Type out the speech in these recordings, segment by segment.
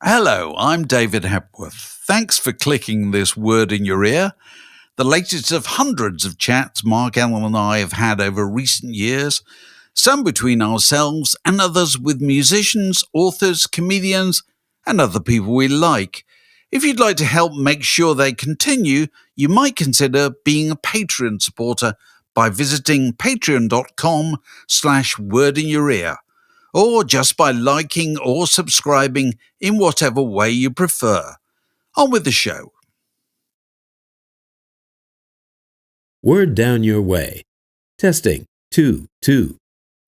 Hello, I'm David Hepworth. Thanks for clicking this word in your ear, the latest of hundreds of chats Mark Allen and I have had over recent years, some between ourselves and others with musicians, authors, comedians, and other people we like. If you'd like to help make sure they continue, you might consider being a Patreon supporter by visiting patreon.com/wordinyour-ear, or just by liking or subscribing in whatever way you prefer. On with the show. Word down your way. Testing 2, 2.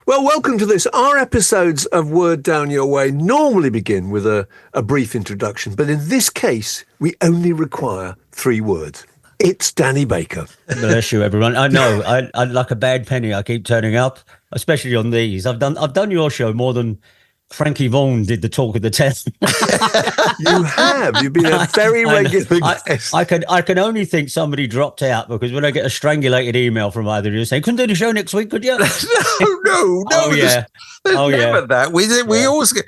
Well, welcome to this. Our episodes of Word Down Your Way normally begin with a brief introduction, but in this case, we only require 3 words. It's Danny Baker. Bless you, everyone. I know, I like a bad penny. I keep turning up, especially on these. I've done your show more than Frankie Vaughan did the talk of the test. You have. You've been a very regular guest. I can only think somebody dropped out, because when I get a strangulated email from either of you saying, "Couldn't do the show next week, could you?" No. Oh, yeah. There's never that. We always get,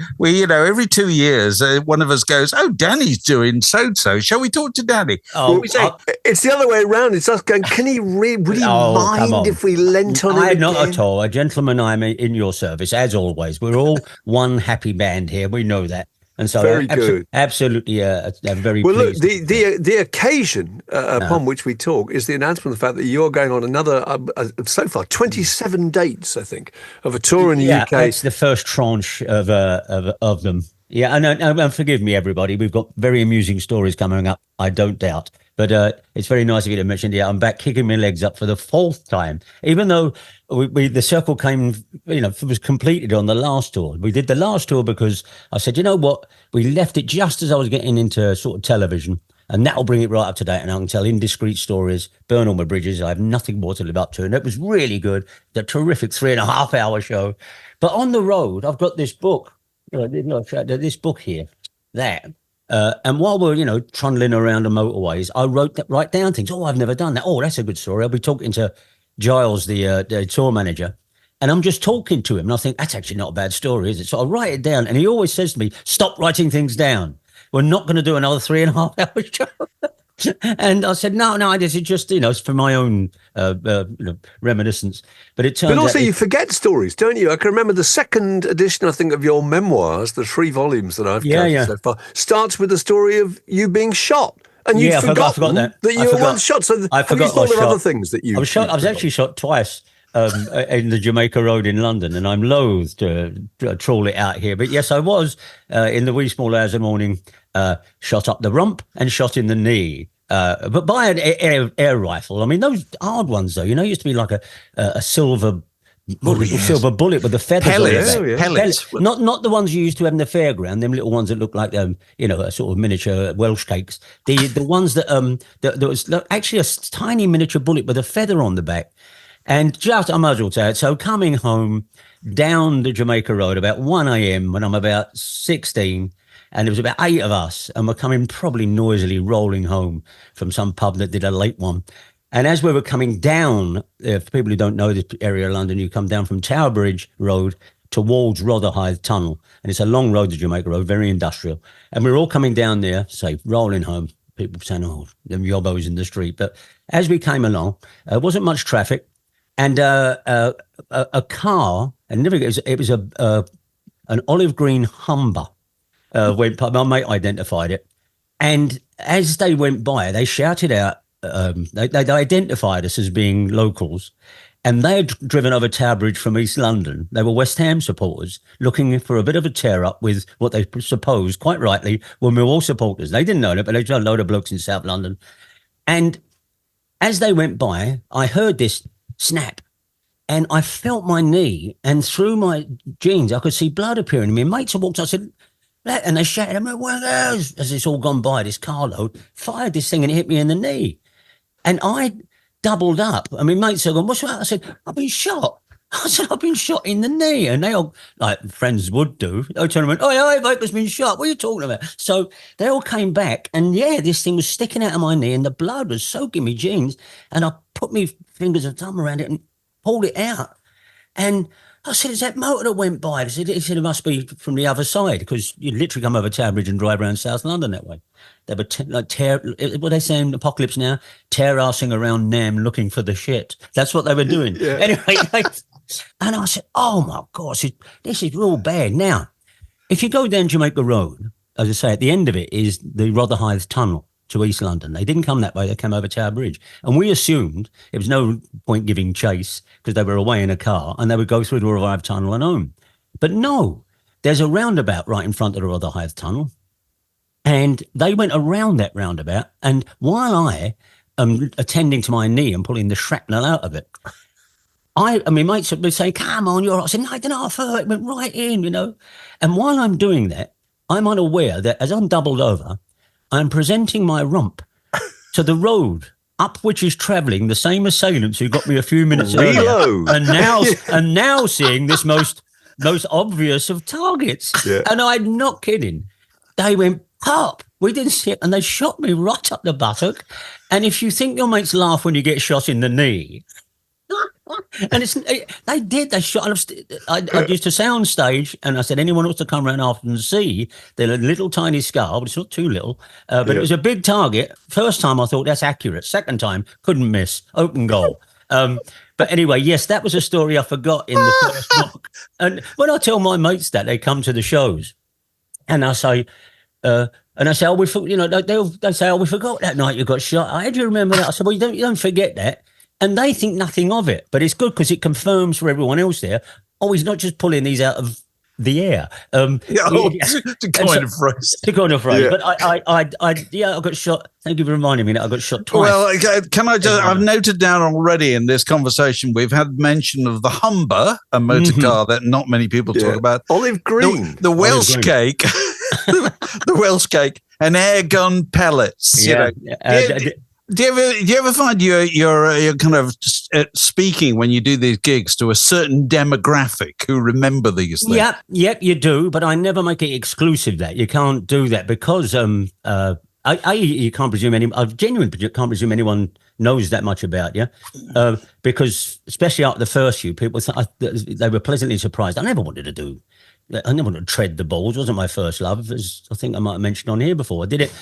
every 2 years, one of us goes, "Oh, Danny's doing so-so. Shall we talk to Danny?" We say, it's the other way around. It's us going, can he really mind if we lent on him again? Not at all. A gentleman, I'm in your service, as always. We're all one happy band here. We know that. And so, very good. Absolutely, very well, pleased. Look, the occasion upon which we talk is the announcement of the fact that you're going on another, so far, 27 dates, I think, of a tour in the UK. Yeah, it's the first tranche of them. Yeah, and forgive me, everybody. We've got very amusing stories coming up, I don't doubt. But it's very nice of you to mention. Yeah, I'm back kicking my legs up for the 4th time, even though the circle came, was completed on the last tour. We did the last tour because I said, you know what, we left it just as I was getting into sort of television, and that'll bring it right up to date, and I can tell indiscreet stories, burn all my bridges. I have nothing more to live up to, and it was really good. The terrific 3.5-hour show. But on the road, I've got this book, this book here, and while we're, trundling around the motorways, I write down things. Oh, I've never done that. Oh, that's a good story. I'll be talking to Giles, the tour manager, and I'm just talking to him, and I think, that's actually not a bad story, is it? So I write it down, and he always says to me, stop writing things down. We're not going to do another 3.5-hour show. And I said, no, this is just, it's for my own reminiscence. But it turns out... But also you forget stories, don't you? I can remember the second edition, I think, of your memoirs, the 3 volumes that I've counted so far, starts with the story of you being shot. And you forgot that you were once shot. So I forgot thought of other things that you... I was shot. I was actually shot twice in the Jamaica Road in London, and I'm loath to trawl it out here. But yes, I was, in the wee small hours of the morning, shot up the rump and shot in the knee. But by an air rifle. I mean, those hard ones, though, used to be like a silver silver bullet with the feathers on it. Pellets. Not the ones you used to have in the fairground, them little ones that look like, a sort of miniature Welsh cakes. The ones that there was actually a tiny miniature bullet with a feather on the back. And just, I might as well say it, so coming home down the Jamaica Road about 1 a.m. when I'm about 16, and there was about 8 of us, and we're coming probably noisily rolling home from some pub that did a late one. And as we were coming down, for people who don't know this area of London, you come down from Tower Bridge Road towards Rotherhithe Tunnel. And it's a long road, the Jamaica Road, very industrial. And we were all coming down there, say, rolling home. People saying, oh, them yobbos in the street. But as we came along, there wasn't much traffic. And a car, and it was an olive green Humber. Went by. My mate identified it. And as they went by, they shouted out, they identified us as being locals, and they had driven over Tower Bridge from East London. They were West Ham supporters looking for a bit of a tear-up with what they supposed, quite rightly, were Millwall supporters. They didn't know that, but they were a load of blokes in South London. And as they went by, I heard this snap, and I felt my knee, and through my jeans, I could see blood appearing. My mates had walked, I said, and they shouted at me, "Well, as it's all gone by, this carload fired this thing and it hit me in the knee." And I doubled up. I mean, mates are going, "What's that?" I said, "I've been shot." I said, "I've been shot in the knee." And they all, like friends would do, they turned and went, "Oh, Michael's been shot. What are you talking about?" So they all came back, and this thing was sticking out of my knee and the blood was soaking me jeans. And I put my fingers of thumb around it and pulled it out. And I said, is that motor that went by? He said, it must be from the other side, because you literally come over Tower Bridge and drive around South London that way. They were what are they saying, Apocalypse Now? Terracing around Nam looking for the shit. That's what they were doing. Yeah. Anyway, and I said, oh my gosh, this is real bad. Now, if you go down Jamaica Road, as I say, at the end of it is the Rotherhithe Tunnel to East London. They didn't come that way, they came over Tower Bridge. And we assumed it was no point giving chase because they were away in a car and they would go through the Rotherhithe Tunnel and home. But no, there's a roundabout right in front of the Rotherhithe Tunnel. And they went around that roundabout. And while I am attending to my knee and pulling the shrapnel out of it, I mean, mates would say, come on, you're right. I said, no, I don't know, I felt it went right in, you know. And while I'm doing that, I'm unaware that as I'm doubled over, I'm presenting my rump to the road up which is travelling the same assailants who got me a few minutes earlier, and now seeing this most obvious of targets. Yeah. And I'm not kidding. They went pop. We didn't see it, and they shot me right up the buttock. And if you think your mates laugh when you get shot in the knee, and they did. They shot. I used to sound stage, and I said, anyone wants to come around after and see? They're a little tiny scar, but it's not too little. But it was a big target. First time I thought that's accurate. Second time couldn't miss. Open goal. But anyway, yes, that was a story I forgot in the first book. And when I tell my mates that, they come to the shows, and I say, oh, they say, oh, we forgot that night you got shot. How do you remember that? I said, well, you don't forget that. And they think nothing of it, but it's good because it confirms for everyone else there, oh, he's not just pulling these out of the air. To coin a phrase. Yeah. But I got shot. Thank you for reminding me that I got shot twice. Well, can I just, I've noted down already in this conversation, we've had mention of the Humber, a motor car that not many people talk about. Olive green. The Welsh cake. The Welsh cake and air gun pellets. Yeah. Do you ever find you're kind of speaking when you do these gigs to a certain demographic who remember these things? Yeah, you do, but I never make it exclusive. That you can't do that because you can't presume I genuinely can't presume anyone knows that much about you, because especially after the first few people, they were pleasantly surprised. I never wanted to tread the balls. It wasn't my first love, as I think I might have mentioned on here before. I did it.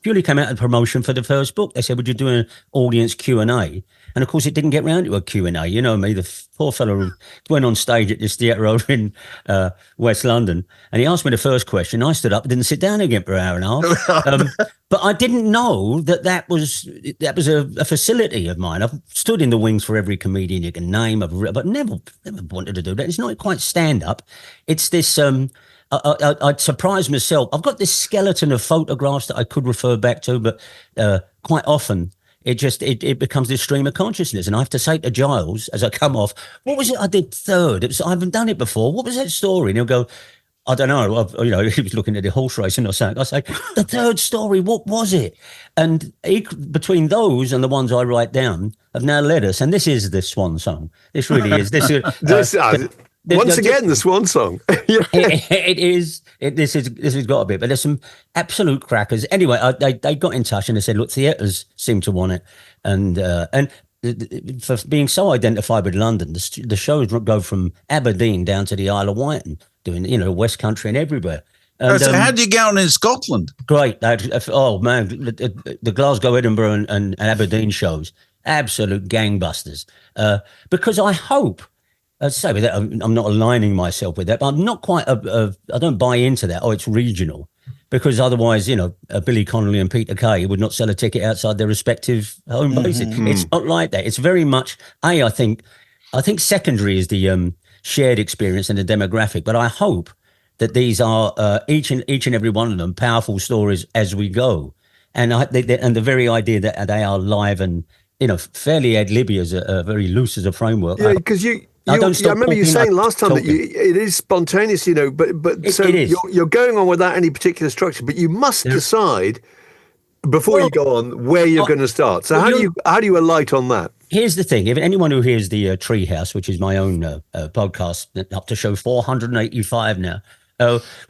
Purely came out of promotion for the first book. They said, would you do an audience Q&A? And, of course, it didn't get round to a Q&A. You know me, the poor fellow who went on stage at this theatre over in West London, and he asked me the first question. I stood up and didn't sit down again for an hour and a half. But I didn't know that was a facility of mine. I've stood in the wings for every comedian you can name, but never wanted to do that. It's not quite stand-up. It's this... I'd surprise myself. I've got this skeleton of photographs that I could refer back to, but quite often it becomes this stream of consciousness. And I have to say to Giles as I come off, what was it I did third? I haven't done it before. What was that story? And he'll go, I don't know. He was looking at the horse racing or something. I say, the third story, what was it? And between those and the ones I write down have now led us. And this is the swan song. This really is. Once again, the swan song. It is. This has got a bit, but there's some absolute crackers. Anyway, they got in touch and they said, look, theatres seem to want it, and for being so identified with London, the shows go from Aberdeen down to the Isle of Wight and doing West Country and everywhere. And, so how do you get on in Scotland? Great. Oh man, the Glasgow, Edinburgh, and Aberdeen shows, absolute gangbusters. Because I hope. I'd say with that, I'm not aligning myself with that, but I'm not quite, I don't buy into that. Oh, it's regional, because otherwise, Billy Connolly and Peter Kay would not sell a ticket outside their respective home bases. Mm-hmm. It's not like that. It's very much, I think secondary is the shared experience and the demographic, but I hope that these are each and every one of them powerful stories as we go. And the very idea that they are live and, fairly ad-libby as a very loose as a framework. Yeah, because I remember you saying last time that it is spontaneous, but so you're going on without any particular structure, but you must decide before you go on where you're going to start. So how do you alight on that? Here's the thing. If anyone who hears the Treehouse, which is my own podcast, up to show 485 now,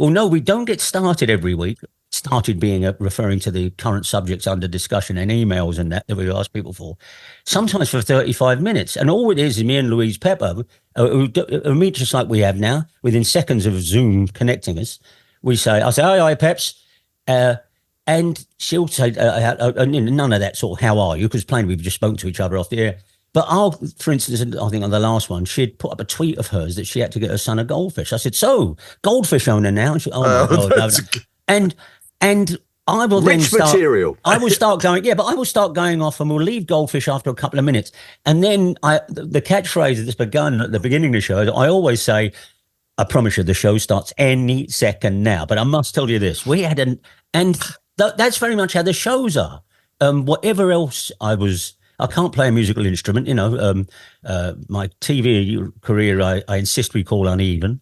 no, we don't get started every week started being referring to the current subjects under discussion and emails and that we ask people for, sometimes for 35 minutes. And all it is me and Louise Pepper, who meet just like we have now, within seconds of Zoom connecting us. I say, hi, Peps. And she'll say, none of that sort of, how are you? Because plainly we've just spoken to each other off the air. But for instance, I think on the last one, she'd put up a tweet of hers that she had to get her son a goldfish. I said, so, goldfish owner now? And she, my God. No. And I will then start. Material. I will start going, but I will start going off and we'll leave goldfish after a couple of minutes. And then the catchphrase that's begun at the beginning of the show, I always say, I promise you the show starts any second now. But I must tell you this, we had that's very much how the shows are. Whatever else I can't play a musical instrument, my TV career, I insist we call uneven.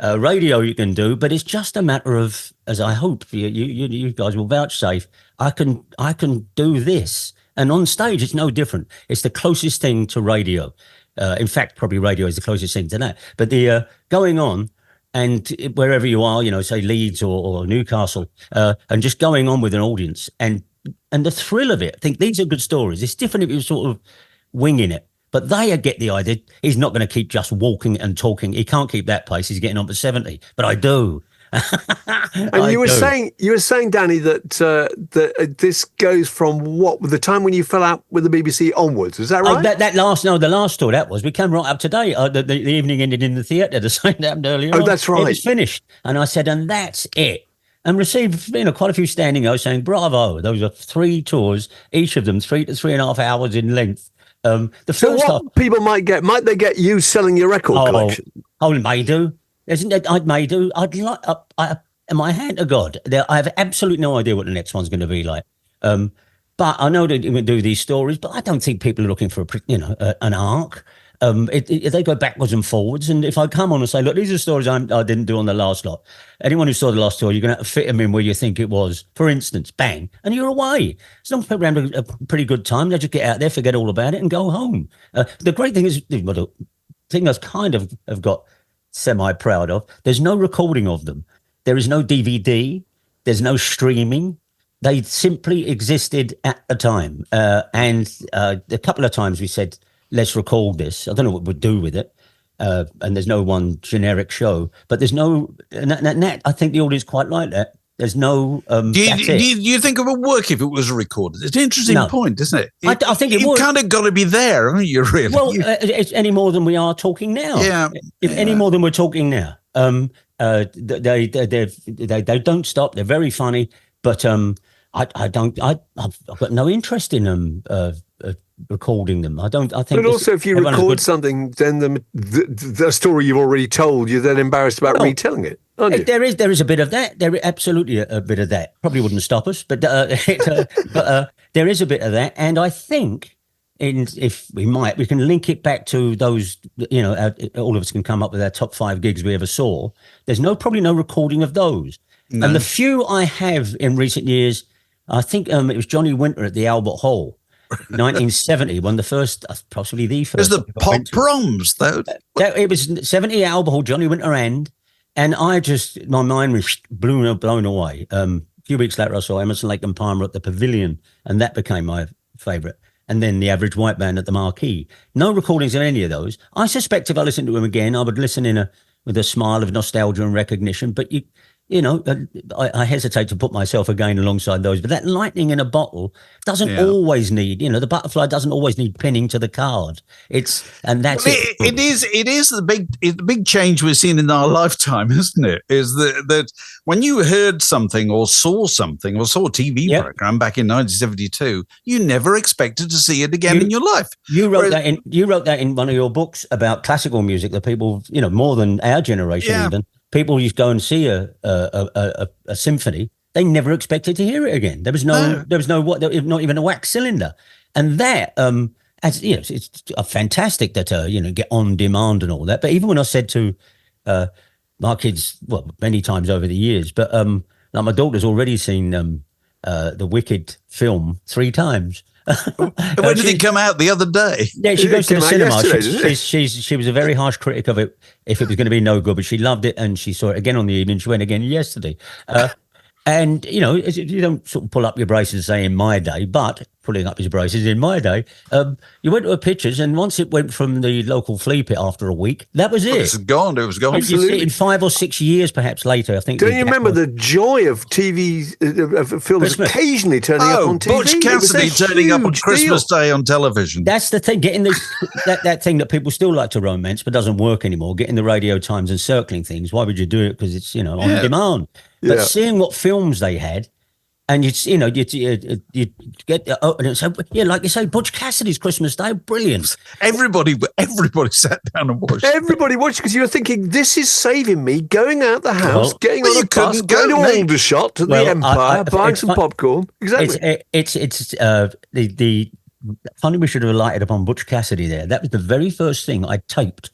Radio you can do, but it's just a matter of, as I hope you guys will vouchsafe, I can do this. And on stage, it's no different. It's the closest thing to radio. In fact, probably radio is the closest thing to that. But the going on, and wherever you are, say Leeds or Newcastle, and just going on with an audience and the thrill of it. I think these are good stories. It's different if you're sort of winging it, but they get the idea. He's not going to keep just walking and talking. He can't keep that pace. He's getting on to 70, but I do. And you were saying, Danny, that this goes from the time when you fell out with the BBC onwards. Is that right? The last story that was. We came right up to date. The evening ended in the theatre. The same happened earlier. Oh, that's right. It was finished, and I said, and that's it. And received quite a few standing ovations saying, bravo. Those are 3 tours, each of them 3 to 3.5 hours in length. People might they get you selling your record collection? Oh, it may do. May do. I'd like. Am I hand to God? I have absolutely no idea what the next one's going to be like. But I know that you can do these stories, but I don't think people are looking for an arc. They go backwards and forwards. And if I come on and say, look, these are stories I didn't do on the last lot. Anyone who saw the last story, you're going to have to fit them in where you think it was. For instance, bang, and you're away. As long as people have a pretty good time, they just get out there, forget all about it, and go home. The great thing is, the thing I kind of have got semi-proud of, there's no recording of them. There is no DVD. There's no streaming. They simply existed at the time. And a couple of times we said, let's record this. I don't know what we'd do with it. And there's no one generic show. But there's no... And that, I think the audience quite like that. There's no... Do you think it would work if it was recorded? It's an interesting point, isn't it? I think it would. You've kind of got to be there, haven't you, really? Well, it's any more than we are talking now. Yeah. Any more than we're talking now. They don't stop. They're very funny. But I've got no interest in them recording them. I think. But also, if you record something, then the story you've already told, you're then embarrassed about retelling it, aren't you? There is a bit of that. There is absolutely a bit of that. Probably wouldn't stop us, but there is a bit of that. And I think, if we can link it back to those. All of us can come up with our top 5 gigs we ever saw. There's probably no recording of those. No. And the few I have in recent years, I think it was Johnny Winter at the Albert Hall. 1970, one of the first, possibly the first. There's the pop proms, though. It was 70 Albert Hall, Johnny Winter and my mind was blown away. A few weeks later, I saw Emerson, Lake and Palmer at the Pavilion, and that became my favourite. And then the Average White Band at the Marquee. No recordings of any of those. I suspect if I listened to them again, I would listen with a smile of nostalgia and recognition. But I hesitate to put myself again alongside those, but that lightning in a bottle doesn't always need, the butterfly doesn't always need pinning to the card. It is the big change we've seen in our lifetime, isn't it? Is that when you heard something or saw something or saw a TV program back in 1972, you never expected to see it again in your life. You wrote that in one of your books about classical music that people, more than our generation even. People used to go and see a symphony. They never expected to hear it again. There was not even a wax cylinder, and that, it's fantastic that get on demand and all that. But even when I said to my kids, many times over the years, but like my daughter's already seen the Wicked film 3 times. When did it come out the other day? Yeah, she goes to the cinema. She was a very harsh critic of it if it was going to be no good, but she loved it and she saw it again on the evening. She went again yesterday. And, you know, you don't sort of pull up your braces and say in my day, but pulling up his braces in my day, you went to a pictures, and once it went from the local flea pit after a week, that was it. It was gone. It was gone. Absolutely. In 5 or 6 years, perhaps later, I think. Don't you remember the joy of TV of films Christmas. Occasionally turning up on TV? Butch Cassidy turning up on Christmas Day on television. That's the thing. Getting this that thing that people still like to romance, but doesn't work anymore. Getting the Radio Times and circling things. Why would you do it? Because it's, you know, on demand. But seeing what films they had, and you get and so like you say, Butch Cassidy's Christmas Day, brilliant. Everybody sat down and watched. Everybody watched because you were thinking, this is saving me going out the house, getting on a bus, going to Aldershot to the Empire, buying some popcorn. Exactly. It's the funny we should have lighted upon Butch Cassidy there. That was the very first thing I taped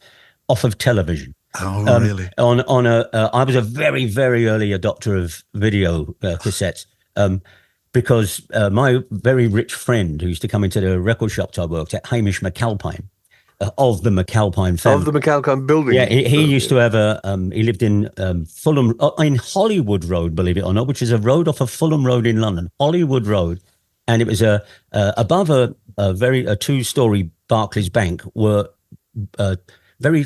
off of television. Oh, really? I was a very, very early adopter of video cassettes because my very rich friend who used to come into the record shops I worked at, Hamish McAlpine, of the McAlpine family. Of the McAlpine building. Yeah, he used to have he lived in Fulham, in Hollywood Road, believe it or not, which is a road off of Fulham Road in London, Hollywood Road. And it was above a two-story Barclays Bank were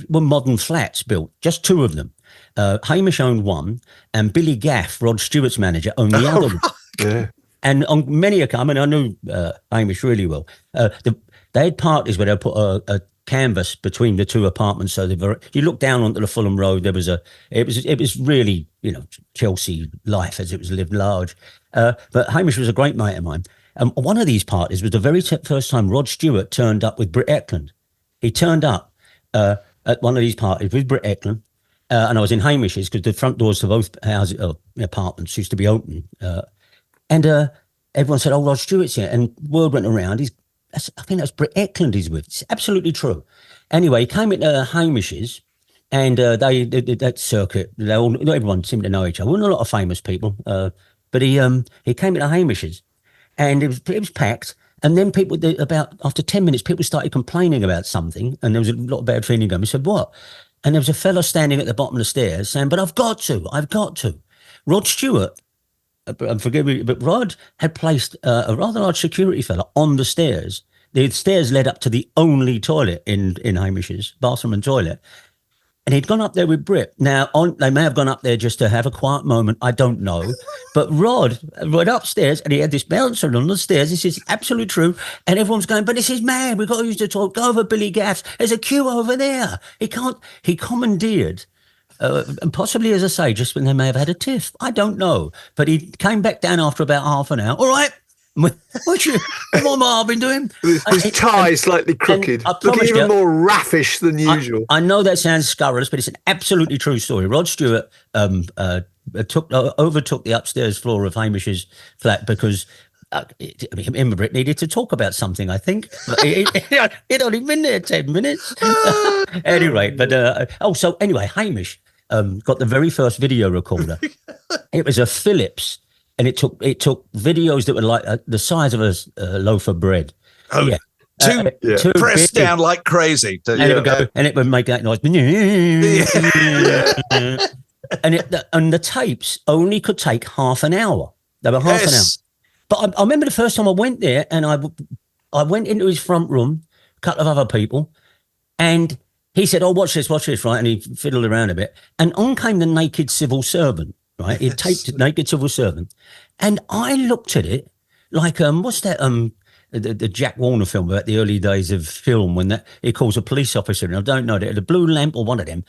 modern flats built, just two of them. Hamish owned one, and Billy Gaff, Rod Stewart's manager, owned the other one. Yeah. And on many a time, and I knew Hamish really well, they had parties where they put a canvas between the two apartments, so you look down onto the Fulham Road. There was it was really, you know, Chelsea life as it was lived large. But Hamish was a great mate of mine. One of these parties was the very first time Rod Stewart turned up with Britt Ekland. He turned up at one of these parties with Britt Ekland, and I was in Hamish's because the front doors to both houses, apartments used to be open. And everyone said, "Oh, Rod Stewart's here," and word went around. I think that's Britt Ekland he's with. It's absolutely true. Anyway, he came into Hamish's, and that circuit, everyone seemed to know each other. There weren't a lot of famous people, but he came into Hamish's, and it was packed. And then after 10 minutes, people started complaining about something, and there was a lot of bad feeling going. He said, "What?" And there was a fella standing at the bottom of the stairs saying, "But I've got to. Rod Stewart, forgive me, but Rod had placed a rather large security fella on the stairs. The stairs led up to the only toilet in Hamish's, bathroom and toilet. And he'd gone up there with Britt. Now, they may have gone up there just to have a quiet moment. I don't know. But Rod went upstairs and he had this bouncer on the stairs. This is absolutely true. And everyone's going, "But this is mad. We've got to use the toilet. Go over Billy Gaff's. There's a queue over there." He commandeered, and possibly, as I say, just when they may have had a tiff. I don't know. But he came back down after about half an hour. "All right. What I've been doing?" His tie slightly crooked, looking even more raffish than usual. I know that sounds scurrilous, but it's an absolutely true story. Rod Stewart overtook the upstairs floor of Hamish's flat because him and Britt needed to talk about something, I think. He'd only been there 10 minutes. Anyway, anyway, Hamish got the very first video recorder. It was a Philips. And it took videos that were like the size of a loaf of bread. Oh, yeah. Two pressed down like crazy. And it would make that noise. And the tapes only could take half an hour. They were half an hour. But I remember the first time I went there, and I went into his front room, a couple of other people, and he said, "Oh, watch this, right?" And he fiddled around a bit. And on came the naked civil servant. Right, he taped Naked Civil Servant, and I looked at it like what's that the Jack Warner film about the early days of film when he calls a police officer, and I don't know the Blue Lamp or one of them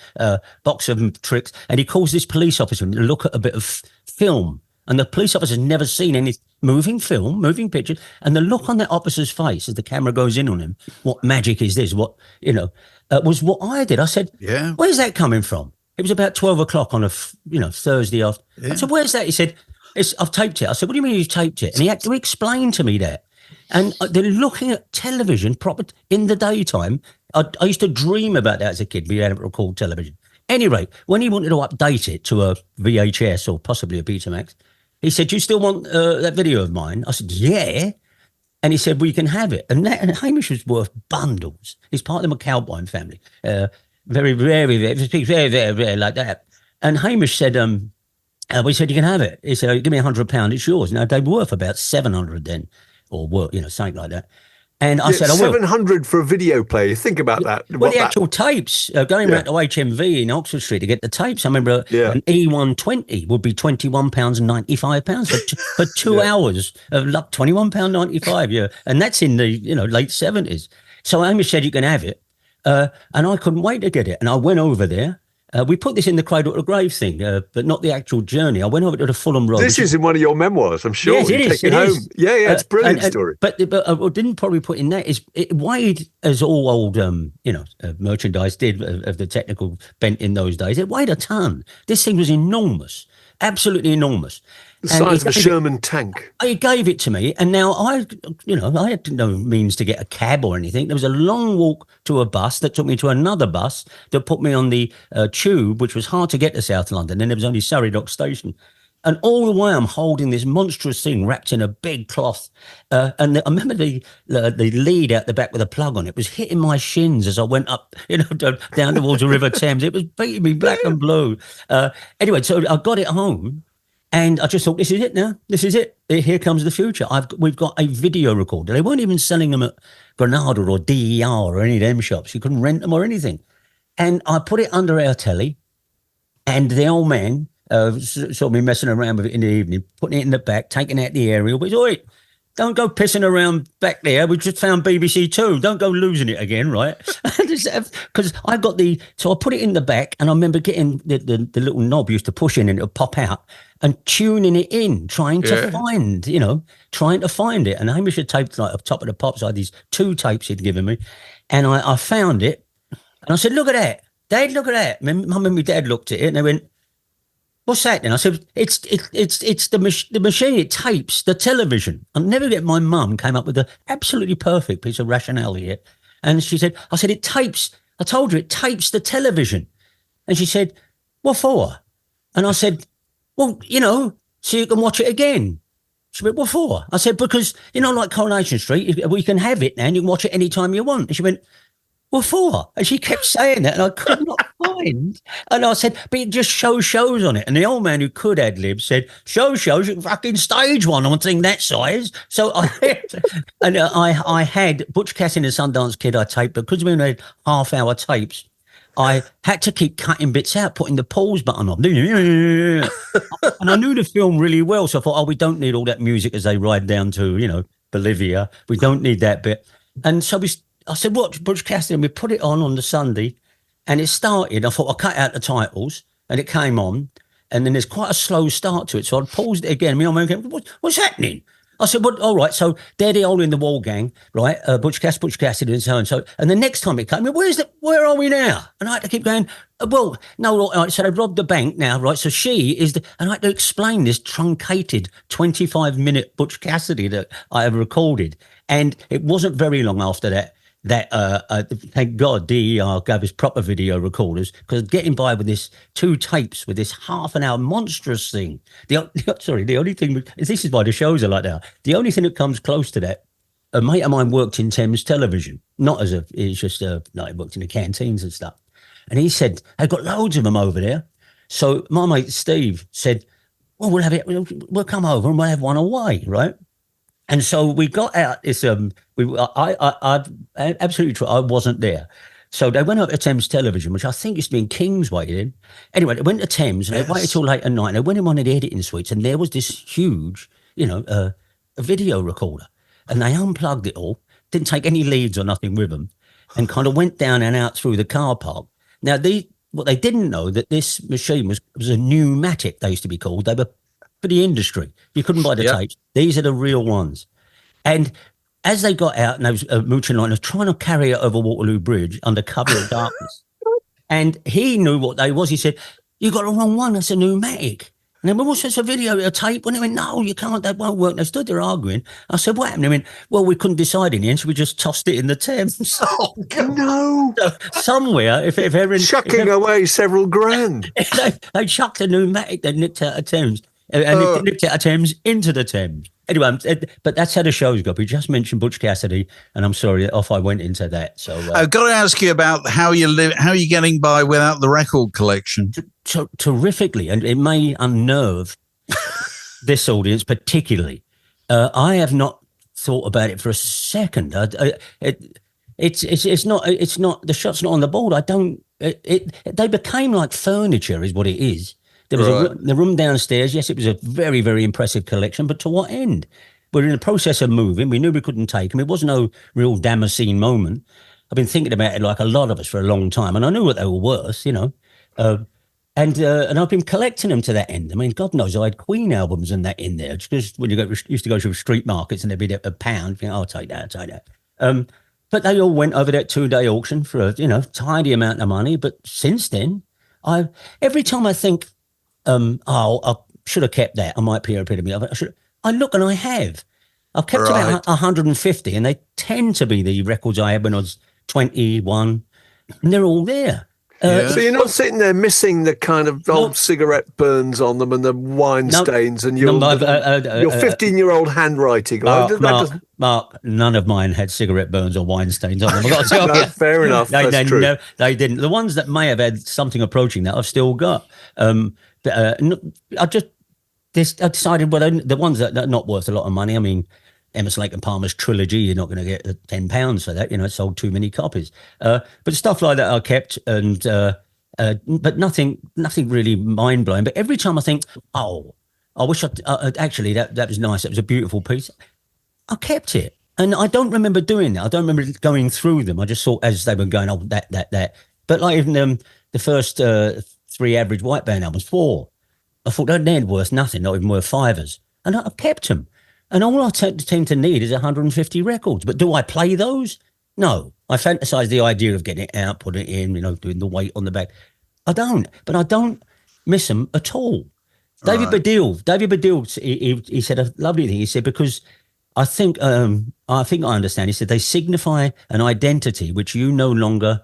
box of tricks, and he calls this police officer to look at a bit of film, and the police officer's never seen any moving pictures, and the look on that officer's face as the camera goes in on him, what magic is this? What was what I did. I said, "Yeah, where's that coming from?" It was about 12 o'clock on a Thursday after. Yeah. I said, "Where's that?" He said, "I've taped it." I said, "What do you mean you've taped it?" And he had to explain to me that. And they're looking at television proper in the daytime. I used to dream about that as a kid, being able to record television. Anyway, when he wanted to update it to a VHS or possibly a Betamax, he said, "Do you still want that video of mine?" I said, "Yeah." And he said, "Well, you can have it." And Hamish was worth bundles. He's part of the McAlpine family. Very, very, very, very, very rare like that. And Hamish said, We said, you can have it. He said, give me £100, it's yours. Now, they were worth about 700 then, or worth, something like that. And I said, I will. 700 for a video player. Think about that. Well, the actual tapes, going around to HMV in Oxford Street to get the tapes. I remember an E120 would be £21.95 for 2 hours of luck, £21.95. Yeah. And that's in the, late 70s. So Amy said, you can have it. And I couldn't wait to get it. And I went over there. We put this in the cradle to the grave thing, but not the actual journey. I went over to the Fulham Road. This is in one of your memoirs, I'm sure. Yes, it is. It is. Yeah, it's a brilliant story. But I didn't probably put in that. It weighed, as all old, merchandise did of the technical bent in those days. It weighed a ton. This thing was enormous, absolutely enormous. The size of a Sherman tank. He gave it to me, and now I had no means to get a cab or anything. There was a long walk to a bus that took me to another bus that put me on the tube, which was hard to get to South London. Then there was only Surrey Dock Station. And all the way I'm holding this monstrous thing wrapped in a big cloth. And I remember the lead out the back with a plug on it was hitting my shins as I went up, down towards the River Thames. It was beating me black and blue. Anyway, so I got it home. And I just thought, this is it now. This is it. Here comes the future. We've got a video recorder. They weren't even selling them at Granada or DER or any of them shops. You couldn't rent them or anything. And I put it under our telly, and the old man saw me messing around with it in the evening, putting it in the back, taking out the aerial. But oi, don't go pissing around back there. We just found BBC Two. Don't go losing it again, right? Because I got so I put it in the back, and I remember getting the little knob used to push in and it'll pop out, and tuning it in, trying to find it. And Hamish had taped like up top of the pops. I had these 2 tapes he'd given me, and I found it, and I said, "Look at that, Dad! Look at that!" Mum and my dad looked at it, and they went, "What's that?" And I said, "It's the machine. It tapes the television." I'll never get. My mum came up with an absolutely perfect piece of rationale here, and she said, "I said it tapes. I told you it tapes the television," and she said, "What for?" And I said, "Well, so you can watch it again." She went, "What for?" I said, "Because like Coronation Street, we can have it now, and you can watch it anytime you want." And she went, "What for?" And she kept saying that, and I could not find. And I said, "But it just shows on it." And the old man who could ad-lib said, shows, you can fucking stage one on thing that size. So I had Butch Cassidy and the Sundance Kid I taped, because we had half-hour tapes. I had to keep cutting bits out, putting the pause button on. And I knew the film really well, so I thought, we don't need all that music as they ride down to, Bolivia. We don't need that bit. And so I said, watch Butch Cassidy, and we put it on the Sunday, and it started. I thought, I'll cut out the titles, and it came on, and then there's quite a slow start to it. So I paused it again. My old man came, what's happening? I said, well, all right, so they're the Hole in the Wall gang, right? Butch Cassidy and so on. So, and the next time it came, where are we now? And I had to keep going, well, no, right, so they robbed the bank now, right? So she is and I had to explain this truncated 25-minute Butch Cassidy that I have recorded. And it wasn't very long after that, thank God DER gave us proper video recorders, because getting by with this 2 tapes with this half-an-hour monstrous thing. The only thing, this is why the shows are like that. The only thing that comes close to that, a mate of mine worked in Thames Television, it's just he worked in the canteens and stuff. And he said, they've got loads of them over there. So my mate Steve said, well, we'll come over and we'll have one away, right? And so we got out this. I absolutely true. I wasn't there, so they went up to Thames Television, which I think used to be in Kingsway then. Anyway, they went to Thames and they waited till late at night. And they went in one of the editing suites, and there was this huge, a video recorder, and they unplugged it all. Didn't take any leads or nothing with them, and kind of went down and out through the car park. Now, what they didn't know, that this machine was a pneumatic. They used to be called. They were for the industry. You couldn't buy the tapes. These are the real ones. And as they got out, and they was mooching line, trying to carry it over Waterloo Bridge under cover of darkness. And he knew what they was. He said, "You got the wrong one. That's a pneumatic." And then, well, what's this, a video, a tape? And they went, "No, you can't. That won't work." They stood there arguing. I said, "What happened?" They went, "Well, we couldn't decide in the end, so we just tossed it in the Thames." Oh, no. So somewhere, if ever... Chucking away several grand. They chucked a pneumatic, they nipped out of Thames. And it nipped out of Thames into the Thames. Anyway, but that's how the show's got. We just mentioned Butch Cassidy, and I'm sorry, off I went into that. So I've got to ask you about how you live. How are you getting by without the record collection? Terrifically, and it may unnerve this audience particularly. I have not thought about it for a second. It's not. The shot's not on the board. I don't. They became like furniture, is what it is. There was the room downstairs. Yes, it was a very, very impressive collection, but to what end? We're in the process of moving. We knew we couldn't take them. It was no real Damascene moment. I've been thinking about it like a lot of us for a long time, and I knew what they were worth, you know. And I've been collecting them to that end. I mean, God knows I had Queen albums and that in there. Just when used to go to street markets and there'd be a pound, you think, I'll take that, I'll take that. But they all went over that 2-day auction for a tidy amount of money. But since then, every time I think, I should have kept that. I might be a epitome of it. I look and I have. I've kept about 150, and they tend to be the records I had when I was 21, and they're all there. So you're not sitting there missing the kind of old cigarette burns on them and the wine stains and your 15-year-old handwriting. Mark, none of mine had cigarette burns or wine stains on them. I've got to tell you. Fair enough. That's true. No, they didn't. The ones that may have had something approaching that, I've still got. I decided, well, the ones that are not worth a lot of money. I mean, Emerson, Lake and Palmer's trilogy, you're not going to get £10 for that. It sold too many copies. But stuff like that I kept, and but nothing really mind blowing. But every time I think, I wish actually that was nice. That was a beautiful piece. I kept it, and I don't remember doing that. I don't remember going through them. I just thought as they were going, that. But like even the first 3 average white band albums, 4. I thought they're worth nothing, not even worth fivers, and I kept them. And all I tend to need is 150 records. But do I play those? No. I fantasize the idea of getting it out, putting it in, doing the weight on the back. I don't. But I don't miss them at all. David Baddiel, he said a lovely thing. He said, because I think I understand. He said, they signify an identity which you no longer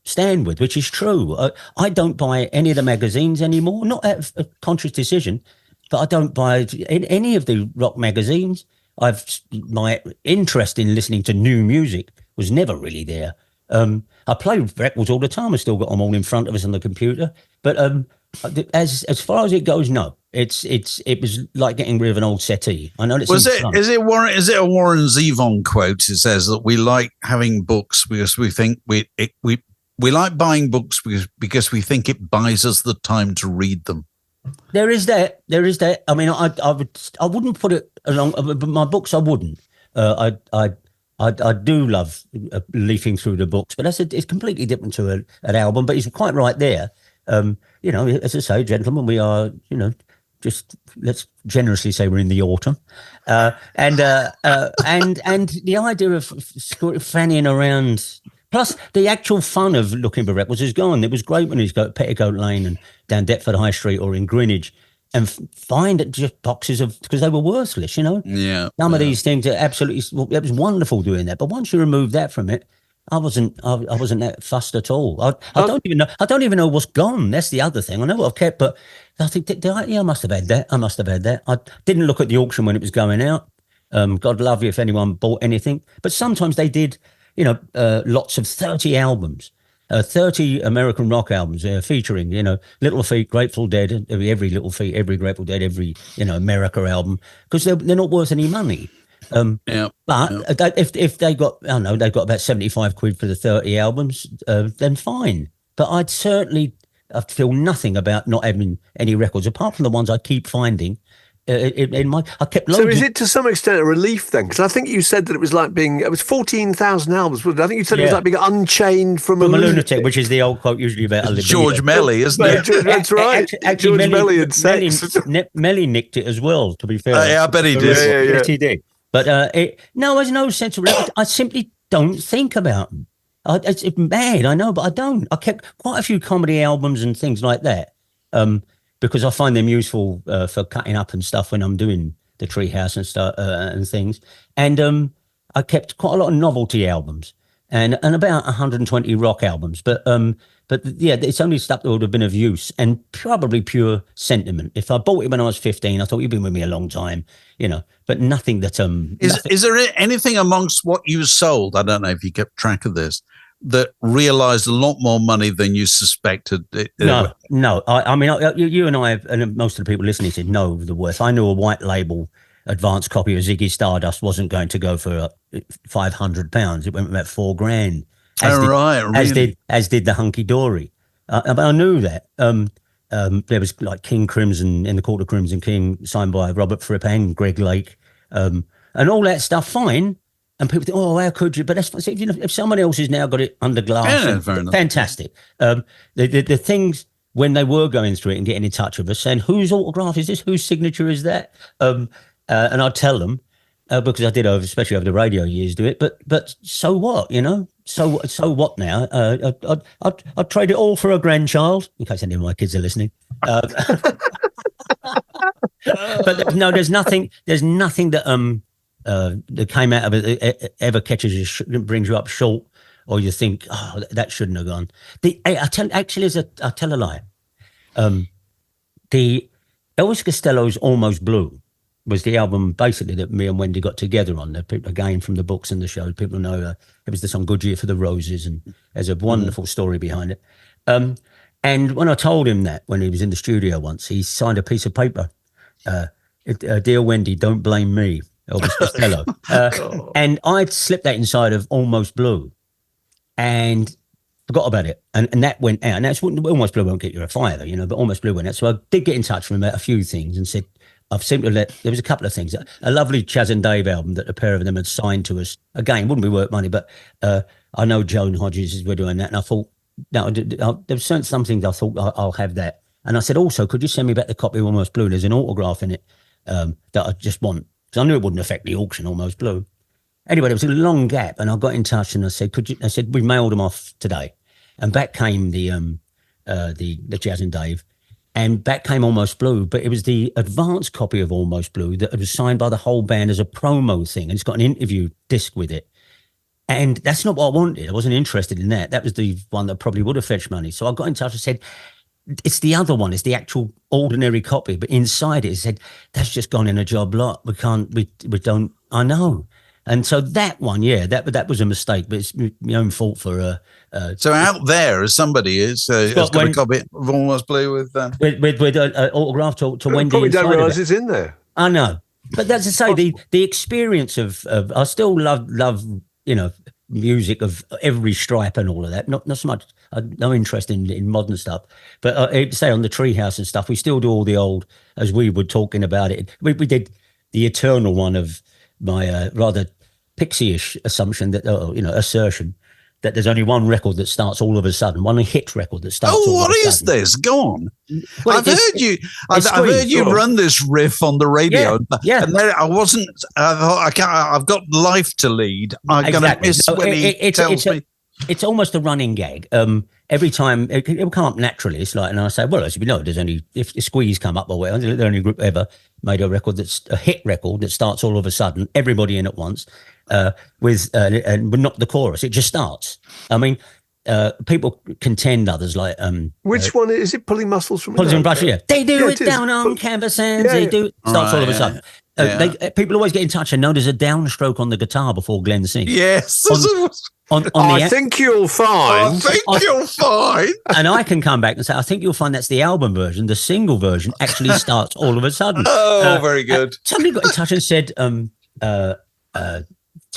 stand with, which is true. I don't buy any of the magazines anymore, not at a conscious decision. But I don't buy any of the rock magazines. My interest in listening to new music was never really there. I play records all the time. I still got them all in front of us on the computer. But as far as it goes, no. It was like getting rid of an old settee. I know it's is it a Warren Zevon quote? It says that we like having books because we think we like buying books because we think it buys us the time to read them. There is that. I mean, I wouldn't put it along. But my books, I wouldn't. I do love leafing through the books, but it's completely different to an album. But he's quite right there. As I say, gentlemen, we are. Just let's generously say we're in the autumn, and the idea of fanning around. Plus, the actual fun of looking for records is gone. It was great when he's got Petticoat Lane and down Deptford High Street or in Greenwich and find just boxes of, because they were worthless, Yeah. Some of these things are absolutely, it was wonderful doing that. But once you remove that from it, I wasn't that fussed at all. I don't even know what's gone. That's the other thing. I know what I've kept, but I think, I must have had that. I didn't look at the auction when it was going out. God love you if anyone bought anything. But sometimes they did, lots of 30 albums, 30 American rock albums featuring, Little Feat, Grateful Dead, every Little Feat, every Grateful Dead, every, America album, because they're not worth any money. If they got, I don't know, they got about 75 quid for the 30 albums, then fine. But I feel nothing about not having any records, apart from the ones I keep finding. I kept loads. So is it to some extent a relief then? Because I think you said that it was like it was 14,000 albums. I think you said it was like being unchained from a lunatic, which is the old quote usually about a George Melly, isn't it? That's right. Actually, George Melly and sex. Melly nicked it as well, to be fair. Yeah, I bet he did. Yes, he did. But there's no sense of record. I simply don't think about them. It's mad, I know, but I don't. I kept quite a few comedy albums and things like that. Because I find them useful for cutting up and stuff when I'm doing the Treehouse and stuff and things. And I kept quite a lot of novelty albums and about 120 rock albums. But But yeah, it's only stuff that would have been of use and probably pure sentiment. If I bought it when I was 15, I thought you've been with me a long time, but nothing that Is there anything amongst what you sold? I don't know if you kept track of this, that realized a lot more money than you suspected. No. I mean, you and I, and most of the people listening to know the worth. I knew a white label advanced copy of Ziggy Stardust wasn't going to go for £500. It went for about $4,000. As did the Hunky Dory. But I knew that. There was like King Crimson in the Court of Crimson King, signed by Robert Fripp and Greg Lake, and all that stuff. Fine. And people think, oh, how could you? But that's if someone else has now got it under glass, fantastic. The things when they were going through it and getting in touch with us, saying, whose autograph is this? Whose signature is that? And I'd tell them, because I did, especially over the radio years, do it. But so what, So what now? I'd trade it all for a grandchild, in case any of my kids are listening. But no, there's nothing that that came out of it ever catches you, brings you up short, or you think, oh, that shouldn't have gone. I tell a lie. The Elvis Costello's Almost Blue was the album basically that me and Wendy got together on. Again, from the books and the show, people know it was the song Good Year for the Roses, and there's a wonderful story behind it. And when I told him that, when he was in the studio once, he signed a piece of paper. Dear Wendy, don't blame me, Elvis Costello. And I'd slipped that inside of Almost Blue and forgot about it. And that went out. And that's Almost Blue won't get you a fiver, but Almost Blue went out. So I did get in touch with him about a few things and said, there was a couple of things. A lovely Chaz and Dave album that a pair of them had signed to us. Again, wouldn't be worth money, but I know Joan Hodges were doing that. And I thought, no, there were some things I thought I'll have that. And I said, also, could you send me back the copy of Almost Blue? There's an autograph in it that I just want. Because I knew it wouldn't affect the auction, Almost Blue. Anyway, there was a long gap, and I got in touch and I said, we mailed them off today. And back came the Chaz and Dave. And back came Almost Blue, but it was the advanced copy of Almost Blue that was signed by the whole band as a promo thing. And it's got an interview disc with it. And that's not what I wanted. I wasn't interested in that. That was the one that probably would have fetched money. So I got in touch and said, it's the other one. It's the actual ordinary copy. But inside it said, that's just gone in a job lot. We don't, I know. And so that one, that was a mistake, but it's my own fault for. So out there, as somebody has got a copy of Almost Blue with autograph to Wendy. Probably don't realise it's in there. I know, but that's to say the experience of I still love music of every stripe and all of that. Not so much. No interest in modern stuff, but say on the Treehouse and stuff, we still do all the old as we were talking about it. We did the eternal one of my rather pixie-ish assertion that there's only one record that starts all of a sudden, one hit record that starts. Oh, what is this? Go on. Well, I've heard you run this riff on the radio. Yeah. And I wasn't. I thought I've got life to lead. I'm going to miss when he tells me. It's almost a running gag. Every time it will come up naturally. It's like, and I say, well, as you know, there's only if Squeeze come up or whatever, the only group ever made a record that's a hit record that starts all of a sudden, everybody in at once, but not the chorus. It just starts. I mean, people contend others like which one is it? Pulling Muscles from Pulling Brush. Yeah, they do it down on canvas hands. They do it starts all of a sudden. People always get in touch and know there's a downstroke on the guitar before Glenn sings. Yes. I think you'll find. And I can come back and say, I think you'll find that's the album version. The single version actually starts all of a sudden. Oh, very good. Somebody got in touch and said, it's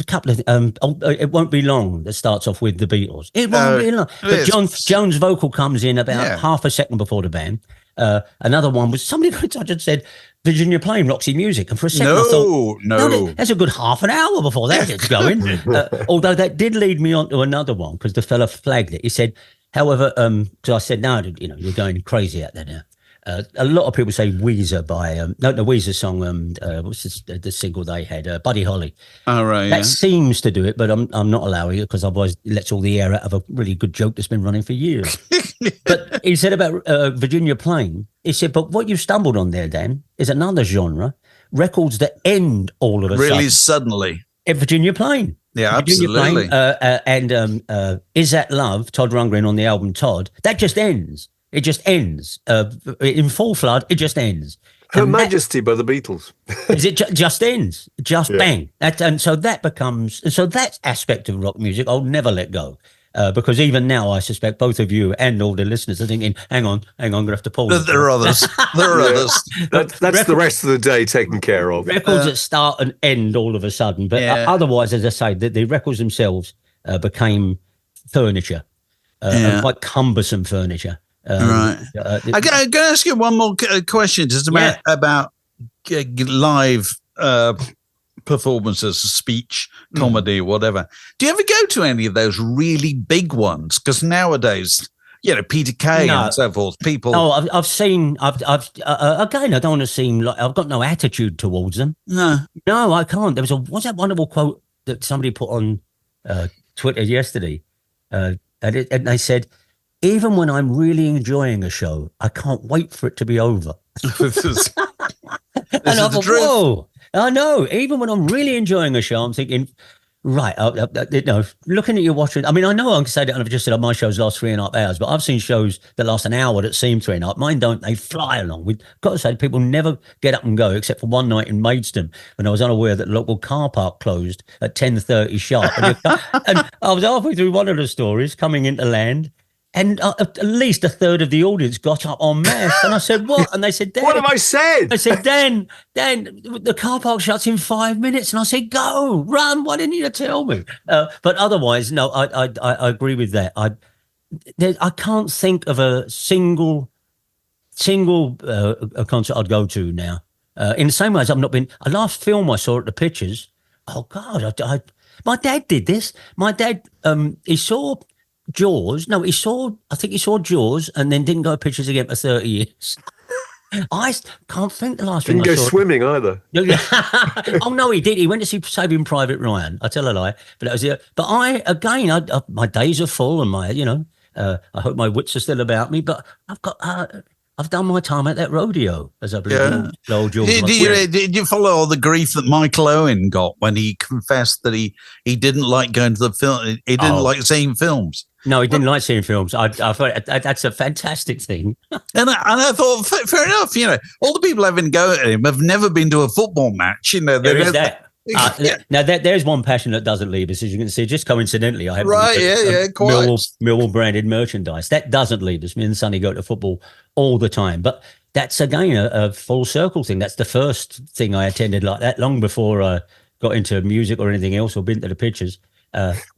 a couple of it won't be long that starts off with the Beatles. It won't be long. But Joan's vocal comes in about half a second before the band. Another one was somebody got in touch and said Virginia Plain, Roxy Music, and for a second I thought, no, that's a good half an hour before that gets going. Although that did lead me on to another one because the fella flagged it. He said, however, because I said, no, you're going crazy out there now. A lot of people say Weezer by the Weezer song. What's the single they had? Buddy Holly. Oh, right. That seems to do it, but I'm not allowing it because otherwise it lets all the air out of a really good joke that's been running for years. But he said about Virginia Plain. He said, but what you stumbled on there, Dan, is another genre: records that end all of a sudden. Really suddenly. Virginia Plain. Yeah, absolutely. And Is That Love, Todd Rundgren on the album Todd, that just ends. It just ends. In full flood, it just ends. Her Majesty by the Beatles. It just ends. Just bang. So that aspect of rock music, I'll never let go. Because even now, I suspect both of you and all the listeners are thinking, hang on, I'm going to have to pause. There are others. That's the rest of the day taken care of. Records that start and end all of a sudden. But otherwise, as I say, the records themselves became furniture, and quite cumbersome furniture. Right. I'm going to ask you one more question just about live performances, speech, comedy, whatever. Do you ever go to any of those really big ones? Because nowadays, Peter Kay and so forth, people. No, I've seen. Again, I don't want to seem like I've got no attitude towards them. No, I can't. There was what's that wonderful quote that somebody put on Twitter yesterday, and they said, "Even when I'm really enjoying a show, I can't wait for it to be over." And I thought, whoa. I know. Even when I'm really enjoying a show, I'm thinking, right, looking at you watching. I mean, I know I can say that, and I've just said my shows last 3.5 hours, but I've seen shows that last an hour that seem 3.5. Mine don't. They fly along. We've got to say, people never get up and go, except for one night in Maidstone when I was unaware that the local car park closed at 10:30 sharp. And I was halfway through one of the stories coming into land. And at least a third of the audience got up en masse. And I said, what? And they said, Dan. What have I said? I said, Dan, the car park shuts in 5 minutes. And I said, go, run. Why didn't you tell me? But otherwise, no, I agree with that. I can't think of a single concert I'd go to now. In the same way as I've not been, the last film I saw at the Pictures, oh, God, my dad did this. My dad, he saw Jaws. No, I think he saw Jaws and then didn't go to Pictures again for 30 years. I can't think the last didn't go swimming either. Oh no, he did. He went to see Saving Private Ryan. I tell a lie, but that was it. But I my days are full, and I hope my wits are still about me. But I've done my time at that rodeo, as I believe. Did you follow all the grief that Michael Owen got when he confessed that he didn't like going to the film? He didn't like seeing films. No, he didn't like seeing films. I thought that's a fantastic thing. And I thought, fair enough. All the people having to go at him have never been to a football match. There is that. Now there's one passion that doesn't leave us, as you can see. Just coincidentally, I have Millwall branded merchandise that doesn't leave us. Me and Sonny go to football all the time, but that's again a full circle thing. That's the first thing I attended like that, long before I got into music or anything else or been to the Pictures.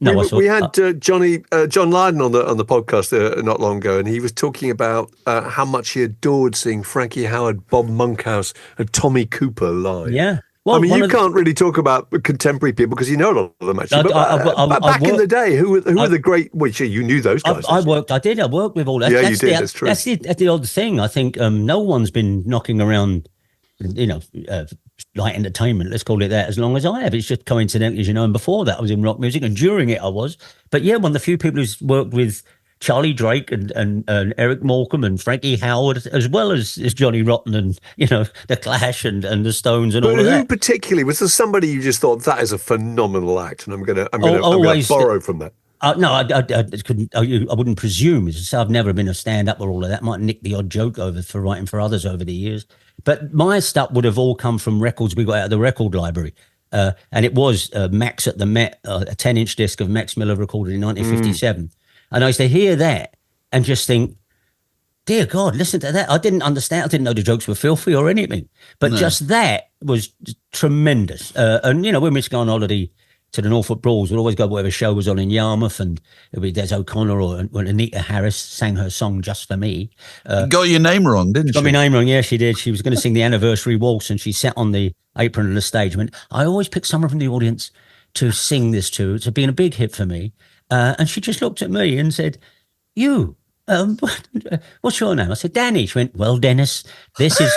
We had John Lydon on the podcast not long ago, and he was talking about how much he adored seeing Frankie Howerd, Bob Monkhouse, and Tommy Cooper live. Yeah. Well, I mean, you can't really talk about contemporary people because you know a lot of them actually. But back in the day, who were the great? Well, you knew those guys. I worked with all that. Yeah, you did. That's true. That's the odd thing. I think no one's been knocking around, light entertainment, let's call it that, as long as I have. It's just coincidentally, as you know, and before that I was in rock music, and during it I was. But yeah, one of the few people who's worked with Charlie Drake and Eric Morecambe and Frankie Howerd, as well as Johnny Rotten and, The Clash and the Stones and all of that. Who particularly, was there somebody you just thought, that is a phenomenal act, and I'm gonna borrow from that? No, I couldn't. I wouldn't presume. I've never been a stand-up or all of that. Might nick the odd joke over for writing for others over the years. But my stuff would have all come from records we got out of the record library. And it was Max at the Met, a 10-inch disc of Max Miller recorded in 1957. And I used to hear that and just think, dear God, listen to that. I didn't understand. I didn't know the jokes were filthy or anything. But just that was tremendous. And, when we used to go on holiday to the Norfolk Broads, we'd always go wherever show was on in Yarmouth, and it'd be Des O'Connor or when Anita Harris sang her song Just For Me. Got your name wrong, didn't she? Got my name wrong, yeah, she did. She was going to sing the anniversary waltz, and she sat on the apron of the stage and went, I always pick someone from the audience to sing this to. It's been a big hit for me. And she just looked at me and said, you, what's your name? I said, Danny. She went, well, Dennis, this is...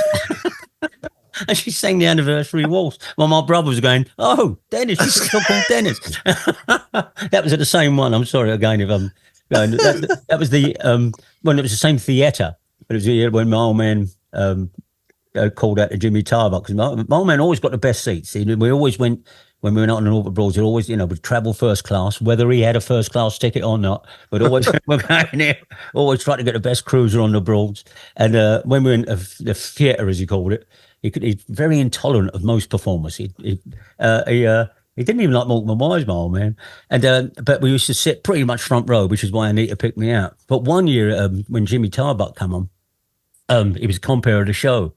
And she sang the anniversary waltz. Well, my brother was going, oh, Dennis, she's still called Dennis. That was at the same one. I'm sorry again if I'm going. That was the when it was the same theatre. But it was when my old man called out to Jimmy Tarbuck, because my old man always got the best seats. We always went when we went out on all the broads, we'd always, we'd travel first class, whether he had a first class ticket or not. We'd always always try to get the best cruiser on the broads. And when we were in the theatre, as he called it, he's very intolerant of most performers. He didn't even like Malcolm Wise, my old man. And but we used to sit pretty much front row, which is why Anita picked me out. But one year, when Jimmy Tarbuck came on, he was compere of the show.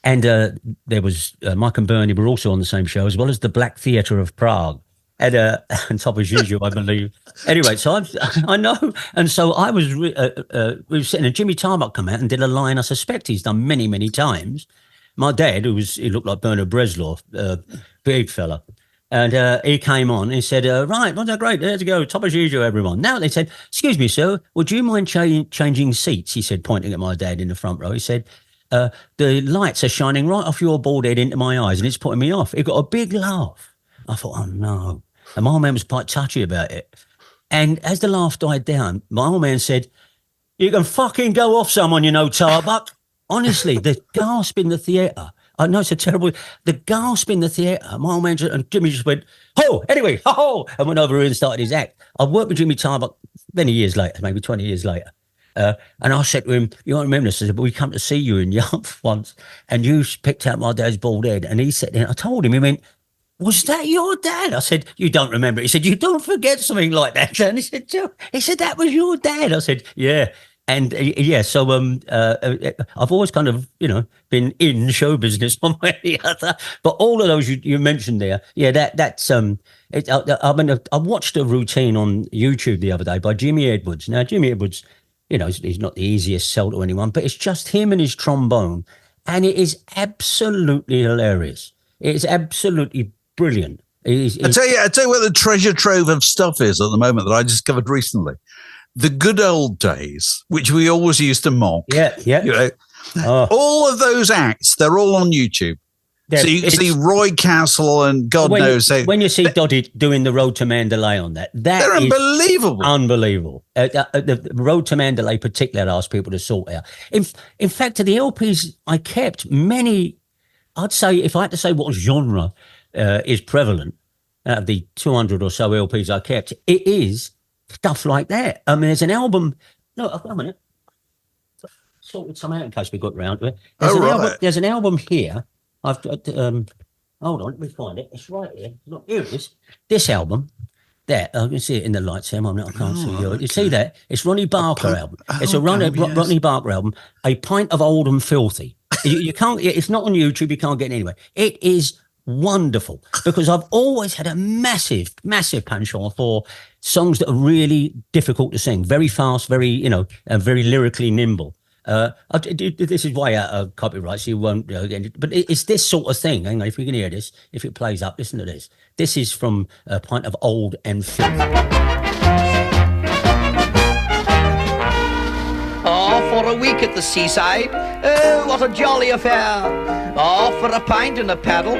And there was Mike and Bernie were also on the same show, as well as the Black Theatre of Prague. And on top as usual, I believe. Anyway, so I know. And so I was, we were sitting, and Jimmy Tarbuck come out and did a line I suspect he's done many, many times. My dad, he looked like Bernard Breslau, big fella. And he came on and he said, right, wasn't that great? There you go, top as usual, everyone. Now they said, excuse me, sir, would you mind changing seats? He said, pointing at my dad in the front row. He said, the lights are shining right off your bald head into my eyes and it's putting me off. He got a big laugh. I thought, oh no. And my old man was quite touchy about it. And as the laugh died down, my old man said, you can fucking go off someone, Tarbuck. Honestly, the gasp in the theatre. I know it's a terrible. The gasp in the theatre. My old man and Jimmy just went, ho, anyway, ho, and went over and started his act. I worked with Jimmy Tarbuck many years later, maybe 20 years later. And I said to him, you won't remember this. I said, but we come to see you in Yarmouth once, and you picked out my dad's bald head. And he said, and I told him, he went, was that your dad? I said, you don't remember it. He said, you don't forget something like that. And he said, that was your dad. I said, yeah. And so I've always kind of, been in show business one way or the other. But all of those you mentioned there, that's I watched a routine on YouTube the other day by Jimmy Edwards. Now, Jimmy Edwards, he's not the easiest sell to anyone, but it's just him and his trombone, and it is absolutely hilarious. It's absolutely brilliant. I tell you what the treasure trove of stuff is at the moment that I discovered recently. The good old days, which we always used to mock. Yeah. All of those acts, they're all on YouTube. So you can see Roy Castle and God knows. When you see Doddy doing the Road to Mandalay on that they're unbelievable. Unbelievable. The Road to Mandalay particularly, I asked people to sort out. In fact, the LPs I kept, many, I'd say, if I had to say what genre is prevalent, out of the 200 or so LPs I kept, it is stuff like that. I mean, there's an album. No, wait a minute. Sorted some out in case we got round to it. There's an album here. I've got. Hold on, let me find it. It's right here. Look, here it is. This album. There, I can see it in the lights here. I can't see you. You see that? It's Ronnie Barker album. It's a Ronnie Barker album. A Pint of Old and Filthy. You can't. It's not on YouTube. You can't get it anywhere. It is wonderful because I've always had a massive penchant for songs that are really difficult to sing, very fast, very very lyrically nimble. This is way out of copyright, so you won't. But it's this sort of thing. Hang on, if we can hear this, if it plays up, listen to this. This is from A Pint of Old and Filthy. For a week at the seaside, oh, what a jolly affair. Oh, for a pint and a paddle,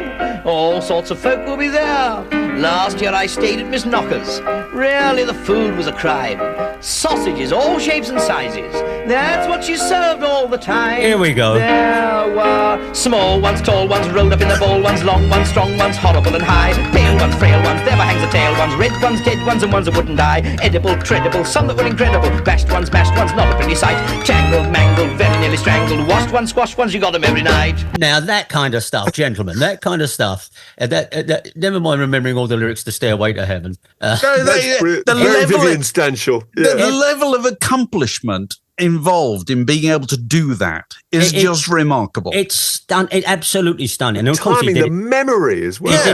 all sorts of folk will be there. Last year I stayed at Miss Knocker's, really the food was a crime. Sausages, all shapes and sizes, that's what she served all the time. Here we go. There were small ones, tall ones, rolled up in the bowl ones, long ones, strong ones, horrible and high. Pale ones, frail ones, never hangs a tail ones, red ones, dead ones, and ones that wouldn't die. Edible, credible, some that were incredible, bashed ones, mashed ones, not a pretty sight. Tangled, mangled, very nearly strangled, washed ones, squashed ones, you got them every night. Now that kind of stuff, gentlemen, that kind of stuff, that never mind remembering all the lyrics to Stairway to Heaven. The Vivian Stanshall. The level of accomplishment involved in being able to do that is just remarkable. It's absolutely stunning. And timing, the memory as well.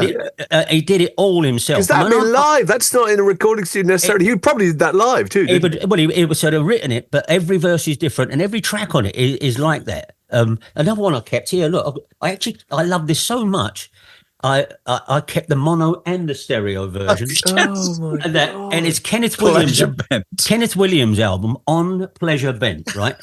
He did it all himself. Because that'd be live. That's not in a recording studio necessarily. He probably did that live too. He was sort of written it, but every verse is different, and every track on it is like that. Another one I kept here. Look, I love this so much. I kept the mono and the stereo version. And it's Kenneth Williams' album, On Pleasure Bent, right?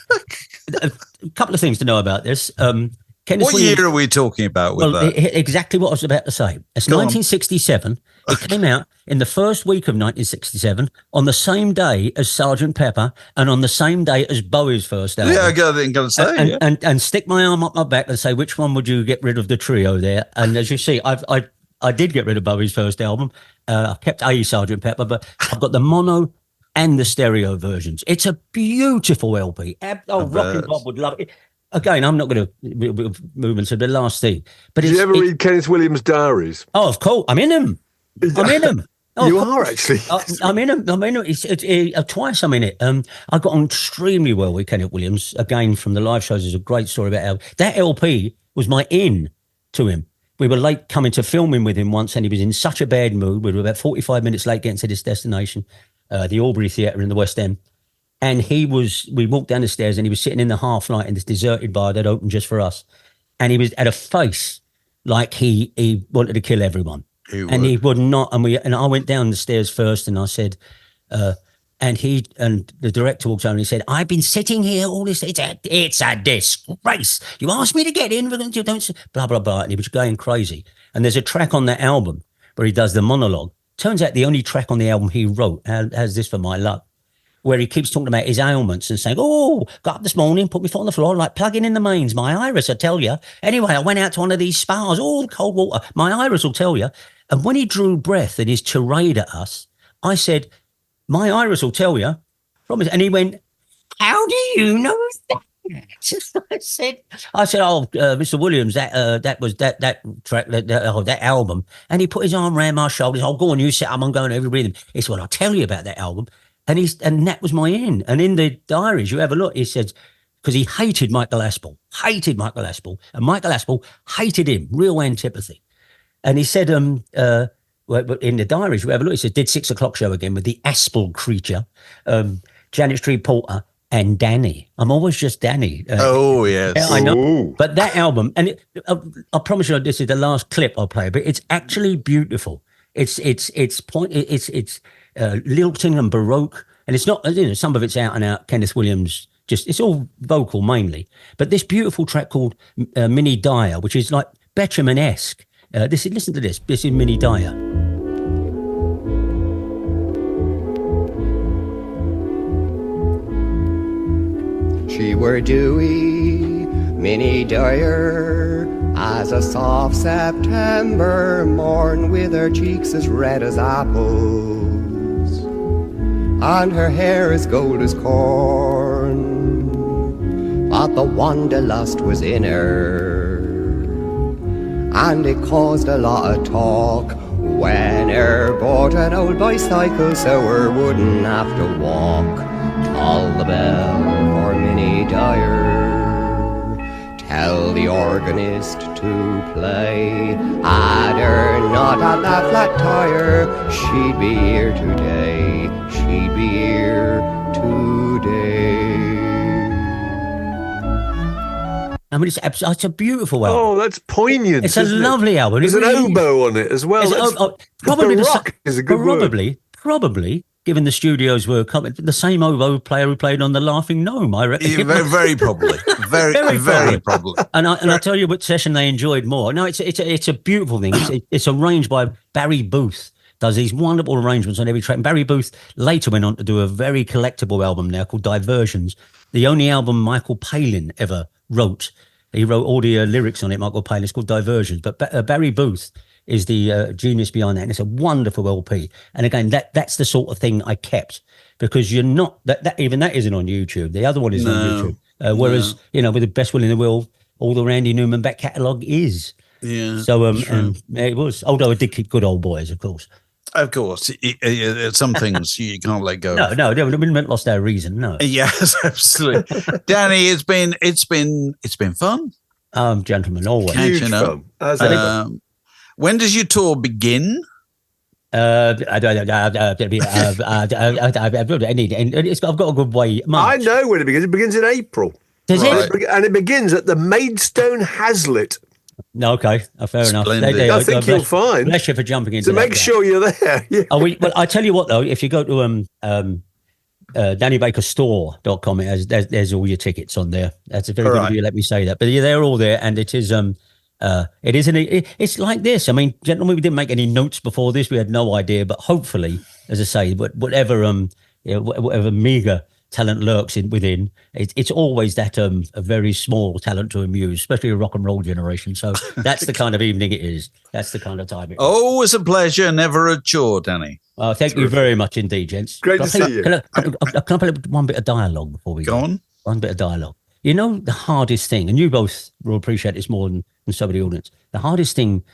A couple of things to know about this. What year are we talking about with that? Exactly what I was about to say. It's 1967. It came out in the first week of 1967 on the same day as Sgt Pepper and on the same day as Bowie's first album. Yeah, I got to say. And stick my arm up my back and say, which one would you get rid of the trio there? And as you see, I I did get rid of Bowie's first album. I kept Sgt Pepper, but I've got the mono and the stereo versions. It's a beautiful LP. Rockin' Bob would love it. Again, I'm not going to move into the last thing. But did you ever read Kenneth Williams' diaries? Oh, of course. I'm in them. Oh, you are actually. I'm in them. Twice I'm in it. I got on extremely well with Kenneth Williams. Again, from the live shows, there's a great story about that LP was my in to him. We were late coming to filming with him once, and he was in such a bad mood. We were about 45 minutes late getting to this destination, the Albury Theatre in the West End. And we walked down the stairs, and he was sitting in the half light in this deserted bar that opened just for us. And he was at a face like he wanted to kill everyone. He would not. And I went down the stairs first, and I said, and the director walked over and he said, I've been sitting here all this, it's a disgrace. You asked me to get in, you don't, blah, blah, blah. And he was going crazy. And there's a track on that album where he does the monologue. Turns out the only track on the album he wrote has this for my luck, where he keeps talking about his ailments and saying, got up this morning, put my foot on the floor, like plugging in the mains, my iris, I tell you. Anyway, I went out to one of these spas, the cold water, my iris will tell you. And when he drew breath in his tirade at us, I said, my iris will tell you. Promise. And he went, how do you know that? I said, Mr. Williams, that was that track, that album. And he put his arm around my shoulders. Go on, you sit up, I'm going over rhythm. He said, I'll tell you about that album. And that was my in. And in the diaries, you have a look, he said, because he hated Michael Aspel. And Michael Aspel hated him, real antipathy. And he said, in the diaries, you have a look, he said, did 6 o'clock show again with the Aspel creature, Janet Street Porter, and Danny. I'm always just Danny. Yes. Yeah, I know. Ooh. But that album, and I promise you, this is the last clip I'll play, but it's actually beautiful. It's lilting and baroque, and it's not, some of it's out and out Kenneth Williams, it's all vocal mainly. But this beautiful track called Minnie Dyer, which is like Betjeman-esque. Listen to this. This is Minnie Dyer. She were dewy, Minnie Dyer, as a soft September morn, with her cheeks as red as apples, and her hair as gold as corn. But the wanderlust was in her, and it caused a lot of talk when her bought an old bicycle so her wouldn't have to walk. Call the bell for Minnie Dyer, tell the organist to play. Had her not had that flat tire, she'd be here today, she'd be here today. I mean, it's a beautiful album. Oh, that's poignant. It's a lovely album. There's an oboe on it as well. Probably is a good word. Probably, given the studios were coming, the same oboe player who played on The Laughing Gnome, I reckon. Yeah, very probably. Very probably. And I tell you what session they enjoyed more. No, it's a beautiful thing. It's arranged by Barry Booth. Does these wonderful arrangements on every track. And Barry Booth later went on to do a very collectible album now called Diversions, the only album Michael Palin ever wrote. He wrote all the lyrics on it, Michael Palin. It's called Diversions. But Barry Booth is the genius behind that, and it's a wonderful LP. And again, that's the sort of thing I kept, because you're not that even that isn't on YouTube. The other one is on YouTube. Whereas with the Best Will in the World, all the Randy Newman back catalogue is. Yeah. So it was. Although I did keep Good Old Boys, of course. Of course, some things you can't let go. No, we haven't lost our reason. No. Yes, absolutely, Danny. It's been fun. Gentlemen, always catching up. When does your tour begin? I've got a good way. March. I know when it begins. It begins in April. Does it? And it begins at the Maidstone Hazlitt. No, okay, fair enough. I think you'll find. Bless you for jumping into to make sure you're there. Yeah. Well, I tell you what though, if you go to DannyBakerStore.com, there's all your tickets on there. That's a very good of you. Let me say that. But yeah, they're all there, and it is it's like this. I mean, gentlemen, we didn't make any notes before this. We had no idea, but hopefully, as I say, whatever meager talent lurks within. It's always that a very small talent to amuse, especially a rock and roll generation. So that's the kind of evening it is. That's the kind of time it is. Always a pleasure, never a chore, Danny. Thank you very much indeed, gents. Great to see you. Can I play one bit of dialogue before we go on? One bit of dialogue. You know, the hardest thing, and you both will appreciate this more than some of the audience, the hardest thing,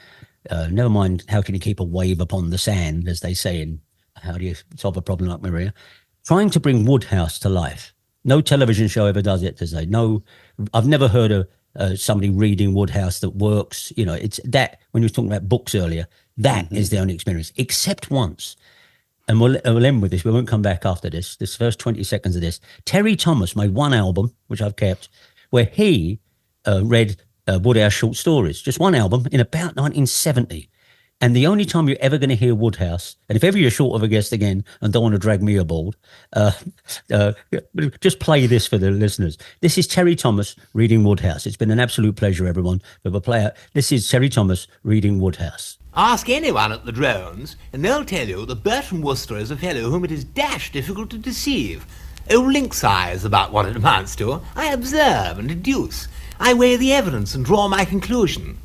never mind how can you keep a wave upon the sand, as they say in How Do You Solve a Problem Like Maria, trying to bring Woodhouse to life. No television show ever does it, does they? No, I've never heard of somebody reading Woodhouse that works. You know, it's that, when you were talking about books earlier, that is the only experience, except once. And we'll end with this. We won't come back after this first 20 seconds of this. Terry Thomas made one album, which I've kept, where he read Woodhouse short stories, just one album in about 1970. And the only time you're ever going to hear Woodhouse, and if ever you're short of a guest again and don't want to drag me aboard, just play this for the listeners. This is Terry Thomas reading Woodhouse. It's been an absolute pleasure, everyone. But we'll play out. This is Terry Thomas reading Woodhouse. Ask anyone at the drones, and they'll tell you that Bert from Worcester is a fellow whom it is dash difficult to deceive. Oh, lynx eye is about what it amounts to. I observe and deduce. I weigh the evidence and draw my conclusion.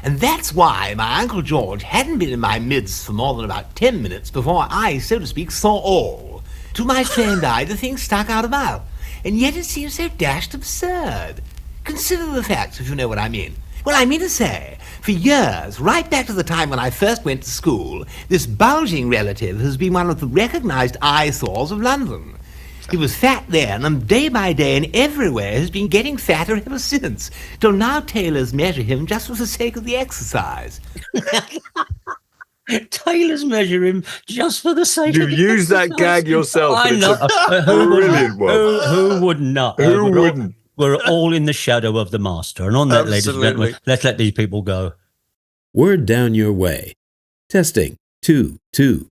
And that's why my Uncle George hadn't been in my midst for more than about 10 minutes before I, so to speak, saw all. To my trained eye, the thing stuck out a mile, and yet it seems so dashed absurd. Consider the facts, if you know what I mean. Well, I mean to say, for years, right back to the time when I first went to school, this bulging relative has been one of the recognized eyesores of London. He was fat then, and day by day and everywhere has been getting fatter ever since, till now tailors measure him just for the sake of the exercise. Tailors measure him just for the sake of the exercise. You've used that gag yourself. I know. Brilliant one. Who would not? Who wouldn't? We're all in the shadow of the master. And on that, ladies and gentlemen, let's let these people go. Word down your way. Testing. 2, 2.